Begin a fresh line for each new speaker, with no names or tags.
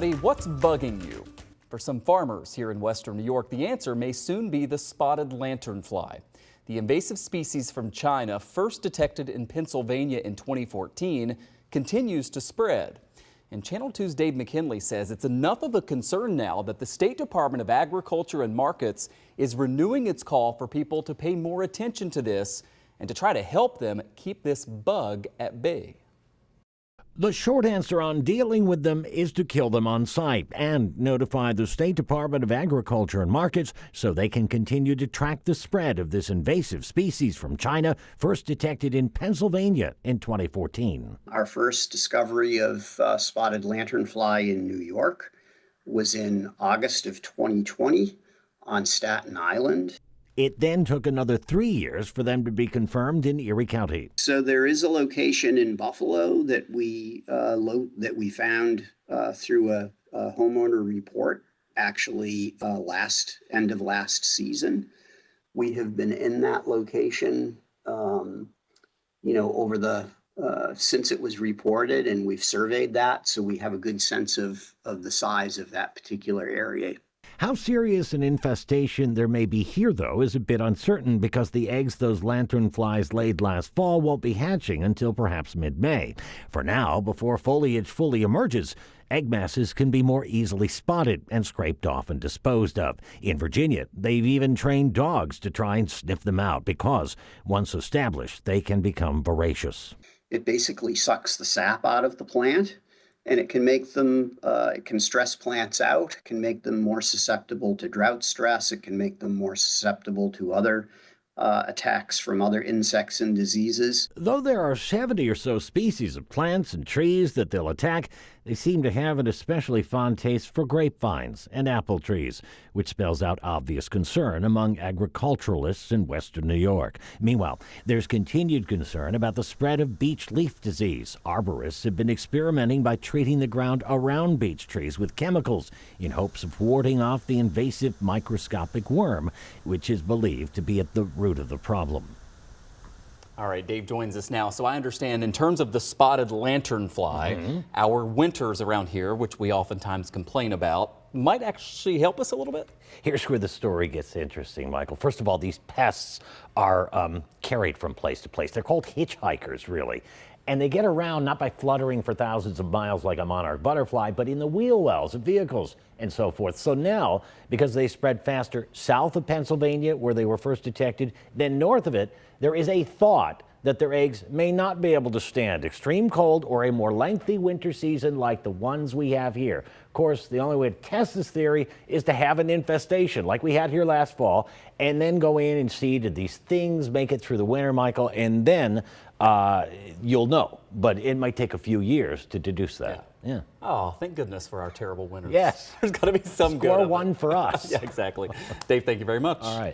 What's bugging you? For some farmers here in western New York, the answer may soon be the spotted lanternfly. The invasive species from China, first detected in Pennsylvania in 2014, continues to spread. And Channel 2's Dave McKinley says it's enough of a concern now that the State Department of Agriculture and Markets is renewing its call for people to pay more attention to this and to try to help them keep this bug at bay.
The short answer on dealing with them is to kill them on sight and notify the State Department of Agriculture and Markets so they can continue to track the spread of this invasive species from China, first detected in Pennsylvania in 2014.
Our first discovery of spotted lanternfly in New York was in August of 2020 on Staten Island.
It then took another 3 years for them to be confirmed in Erie County.
So there is a location in Buffalo that we found through a homeowner report, actually end of last season. We have been in that location, over the since it was reported, and we've surveyed that, so we have a good sense of the size of that particular area.
How serious an infestation there may be here, though, is a bit uncertain because the eggs those lanternflies laid last fall won't be hatching until perhaps mid-May. For now, before foliage fully emerges, egg masses can be more easily spotted and scraped off and disposed of. In Virginia, they've even trained dogs to try and sniff them out because, once established, they can become voracious.
It basically sucks the sap out of the plant, and it can make them, it can stress plants out, it can make them more susceptible to drought stress, it can make them more susceptible to other attacks from other insects and diseases.
Though there are 70 or so species of plants and trees that they'll attack, they seem to have an especially fond taste for grapevines and apple trees, which spells out obvious concern among agriculturalists in western New York. Meanwhile, there's continued concern about the spread of beech leaf disease. Arborists have been experimenting by treating the ground around beech trees with chemicals in hopes of warding off the invasive microscopic worm, which is believed to be at the root of the problem.
All right, Dave joins us now. So I understand in terms of the spotted lanternfly, our winters around here, which we oftentimes complain about, might actually help us a little bit?
Here's where the story gets interesting, Michael. First of all, these pests are carried from place to place. They're called hitchhikers, really. And they get around not by fluttering for thousands of miles like a monarch butterfly, but in the wheel wells of vehicles and so forth. So now, because they spread faster south of Pennsylvania, where they were first detected, than north of it, there is a thought that their eggs may not be able to stand extreme cold or a more lengthy winter season like the ones we have here. Of course, the only way to test this theory is to have an infestation like we had here last fall, and then go in and see did these things make it through the winter, Michael, and then you'll know. But it might take a few years to deduce that. Yeah.
Oh, thank goodness for our terrible winters.
Yes.
There's got to be some good.
Score one for us.
Yeah, exactly. Dave, thank you very much.
All right.